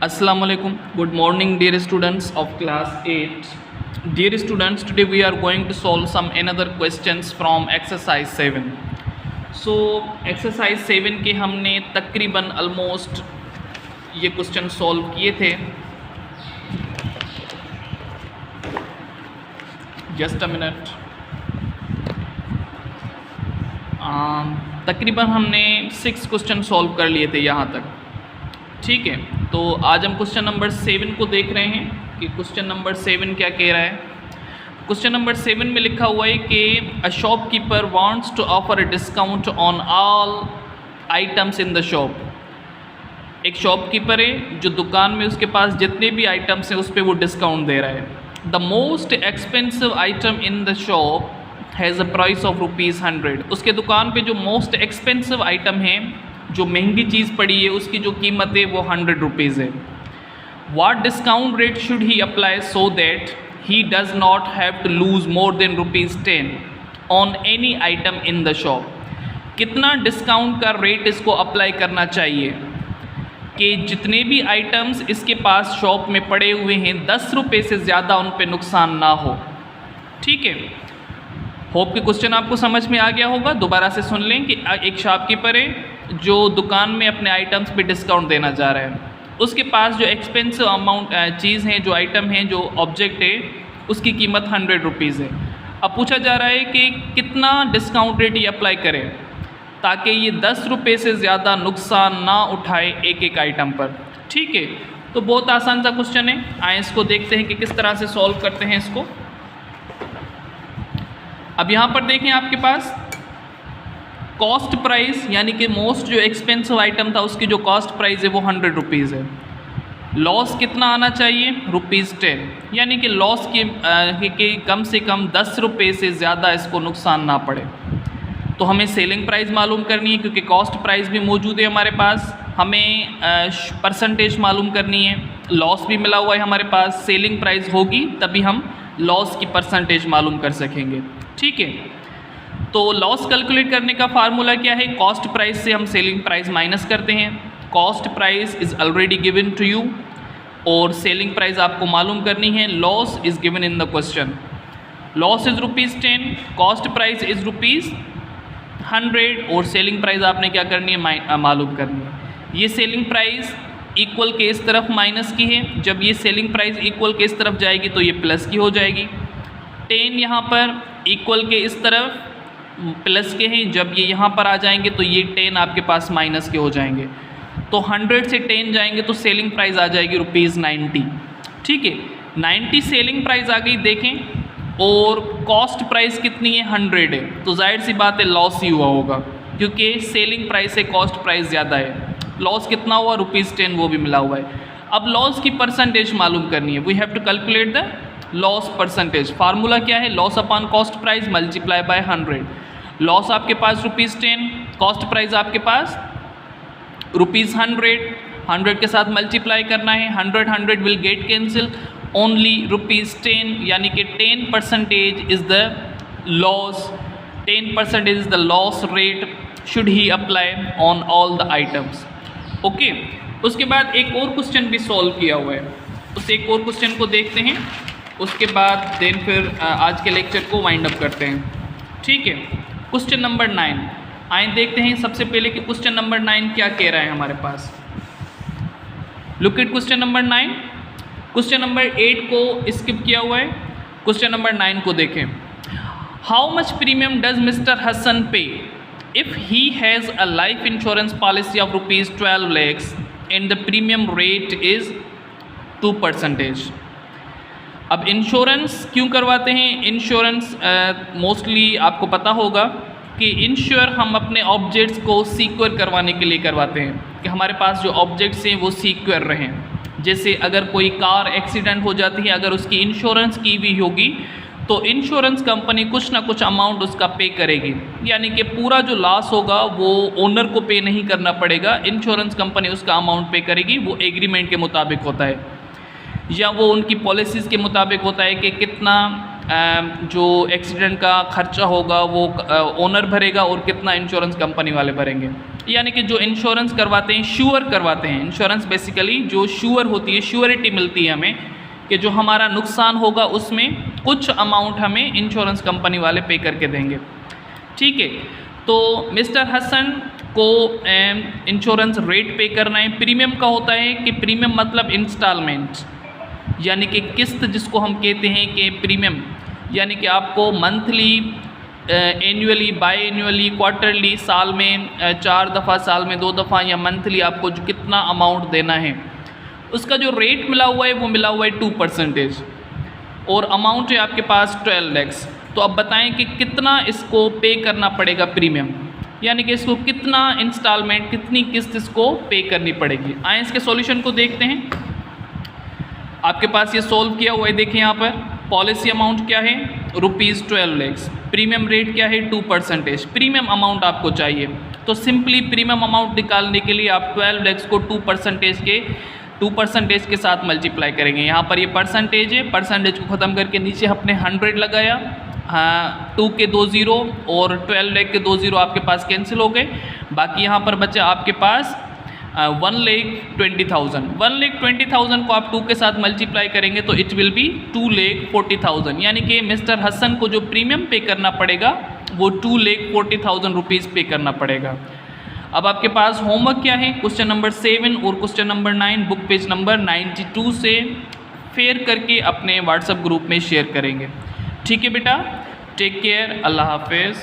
Assalamu alaikum. Good morning, dear students of class 8. Dear students, today we are going to solve some another questions from exercise 7. So exercise 7 के हमने तकरीबन almost ये question solve किए थे. Just a minute. तकरीबन हमने 6 question solve कर लिए थे यहाँ तक. ठीक है, तो आज हम क्वेश्चन नंबर 7 को देख रहे हैं कि क्वेश्चन नंबर 7 क्या कह रहा है. क्वेश्चन नंबर 7 में लिखा हुआ है कि a shopkeeper wants to offer a discount on all items in the shop. एक शॉपकीपर है जो दुकान में उसके पास जितने भी आइटम्स हैं उस पर वो डिस्काउंट दे रहा है. The most expensive item in the shop has a price of ₹100. उसके दुकान पे जो मोस्ट एक्सपेंसिव आइटम है, जो महंगी चीज़ पड़ी है, उसकी जो कीमत है वो ₹100 है. What discount rate should he apply so that he does not have to lose more than ₹10 on any item in the shop. कितना डिस्काउंट का रेट इसको अप्लाई करना चाहिए कि जितने भी आइटम्स इसके पास शॉप में पड़े हुए हैं ₹10 से ज़्यादा उन पे नुकसान ना हो. ठीक है, होप कि क्वेश्चन आपको समझ में आ गया होगा. दोबारा से सुन लें कि एक शॉपकीपर है जो दुकान में अपने आइटम्स पे डिस्काउंट देना चाह रहा है. उसके पास जो एक्सपेंसिव अमाउंट चीज़ है, जो आइटम है, जो ऑब्जेक्ट है, उसकी कीमत ₹100 है. अब पूछा जा रहा है कि कितना डिस्काउंट रेट ये अप्लाई करें ताकि ये ₹10 से ज़्यादा नुकसान ना उठाए एक एक आइटम पर. ठीक है, तो बहुत आसान सा क्वेश्चन है. आए इसको देखते हैं कि किस तरह से सॉल्व करते हैं इसको. अब यहाँ पर देखें, आपके पास कॉस्ट प्राइस यानी कि मोस्ट जो एक्सपेंसिव आइटम था उसकी जो कॉस्ट प्राइस है वो ₹100 है. लॉस कितना आना चाहिए? ₹10, यानी कि लॉस के कम से कम ₹10 से ज़्यादा इसको नुकसान ना पड़े. तो हमें सेलिंग प्राइस मालूम करनी है क्योंकि कॉस्ट प्राइस भी मौजूद है हमारे पास. हमें परसेंटेज मालूम करनी है. लॉस भी मिला हुआ है हमारे पास. सेलिंग प्राइस होगी तभी हम लॉस की परसेंटेज मालूम कर सकेंगे. ठीक है, तो लॉस कैलकुलेट करने का फार्मूला क्या है? कॉस्ट प्राइस से हम सेलिंग प्राइस माइनस करते हैं. Cost price is already given to you और सेलिंग प्राइस आपको मालूम करनी है. Loss is given in the question. Loss is ₹10, cost price is ₹100 और सेलिंग प्राइस आपने क्या करनी है? मालूम करनी है. ये सेलिंग प्राइस इक्वल के इस तरफ माइनस की है. जब ये सेलिंग प्राइस इक्वल के इस तरफ जाएगी तो ये प्लस की हो जाएगी. 10 यहाँ पर इक्वल के इस तरफ प्लस के हैं. जब ये यहाँ पर आ जाएंगे तो ये 10 आपके पास माइनस के हो जाएंगे. तो 100 से 10 जाएंगे तो सेलिंग प्राइस आ जाएगी ₹90. ठीक है, 90 सेलिंग प्राइस आ गई. देखें, और कॉस्ट प्राइस कितनी है? 100 है. तो जाहिर सी बात है लॉस ही हुआ होगा क्योंकि सेलिंग प्राइस से कॉस्ट प्राइस ज़्यादा है. लॉस कितना हुआ? ₹10, वो भी मिला हुआ है. अब लॉस की परसेंटेज मालूम करनी है. We have to calculate the loss percentage. Formula क्या है? Loss upon cost price multiply by 100. Loss आपके पास ₹10, कॉस्ट प्राइस आपके पास ₹100. 100 के साथ मल्टीप्लाई करना है. 100 विल गेट कैंसिल. ओनली ₹10, यानी कि 10% is the loss. 10% is the loss rate should he apply on all the items. Okay, उसके बाद एक और क्वेश्चन भी सॉल्व किया हुआ है. उस एक और क्वेश्चन को देखते हैं. उसके बाद देन फिर आज के लेक्चर को वाइंड अप करते हैं. ठीक है, क्वेश्चन नंबर 9. आइए देखते हैं सबसे पहले कि क्वेश्चन नंबर 9 क्या कह रहा है हमारे पास. Look at question number 9. Question number 8 को स्किप किया हुआ है. क्वेश्चन नंबर 9 को देखें. How much premium does mister Hasan pay if he has a life insurance policy of ₹12 lakhs and the premium rate is 2%. अब इंश्योरेंस क्यों करवाते हैं? इंश्योरेंस मोस्टली आपको पता होगा कि इंश्योर हम अपने ऑब्जेक्ट्स को सिक्योर करवाने के लिए करवाते हैं कि हमारे पास जो ऑब्जेक्ट्स हैं वो सिक्योर रहें. जैसे अगर कोई कार एक्सीडेंट हो जाती है, अगर उसकी इंश्योरेंस की हुई होगी तो इंश्योरेंस कंपनी कुछ ना कुछ अमाउंट उसका पे करेगी. यानी कि पूरा जो लॉस होगा वो ओनर को पे नहीं करना पड़ेगा, इंश्योरेंस कंपनी उसका अमाउंट पे करेगी. वो एग्रीमेंट के मुताबिक होता है या वो उनकी पॉलिसीज़ के मुताबिक होता है कि कितना जो एक्सीडेंट का खर्चा होगा वो ओनर भरेगा और कितना इंश्योरेंस कंपनी वाले भरेंगे। यानी कि जो इंश्योरेंस करवाते हैं, श्योर करवाते हैं, इंश्योरेंस बेसिकली जो श्योर होती है, श्योरिटी मिलती है हमें कि जो हमारा नुकसान होगा उसमें कुछ अमाउंट हमें इंश्योरेंस कंपनी वाले पे करके देंगे। ठीक है, तो मिस्टर हसन को इंश्योरेंस रेट पे करना है। प्रीमियम का होता है कि प्रीमियम मतलब इंस्टॉलमेंट, यानी कि किस्त जिसको हम कहते हैं कि प्रीमियम, यानी कि आपको monthly, annually, by annually, quarterly, साल में 4 दफ़ा, साल में 2 दफ़ा या मंथली आपको जो कितना अमाउंट देना है उसका जो रेट मिला हुआ है वो मिला हुआ है 2% और अमाउंट है आपके पास 12 lakhs। तो अब बताएं कि कितना इसको पे करना पड़ेगा प्रीमियम, यानी कि इसको कितना इंस्टॉलमेंट, कितनी किस्त इसको पे करनी पड़ेगी। आए इसके सॉल्यूशन को देखते हैं। आपके पास ये सॉल्व किया हुआ है, देखें यहाँ पर पॉलिसी अमाउंट क्या है ₹12 lakhs, प्रीमियम रेट क्या है 2%, प्रीमियम अमाउंट आपको चाहिए। तो सिंपली प्रीमियम अमाउंट निकालने के लिए आप 12 lakhs को 2% के साथ मल्टीप्लाई करेंगे। यहाँ पर ये परसेंटेज है, परसेंटेज को ख़त्म करके नीचे अपने 100 लगाया, हाँ 2 के 2 0 और 12 lakh के 2 0 आपके पास कैंसिल हो गए। बाकी यहाँ पर बचा आपके पास 1,20,000। 1,20,000 को आप 2 के साथ मल्टीप्लाई करेंगे तो इट विल बी 2,40,000, यानी कि मिस्टर हसन को जो प्रीमियम पे करना पड़ेगा वो 2,40,000 रुपीज़ पे करना पड़ेगा। अब आपके पास होमवर्क क्या है, क्वेश्चन नंबर 7 और question number 9 book page number 92 से फेयर करके अपने व्हाट्सएप ग्रुप में शेयर करेंगे। ठीक है बेटा, टेक केयर, अल्लाह हाफिज़।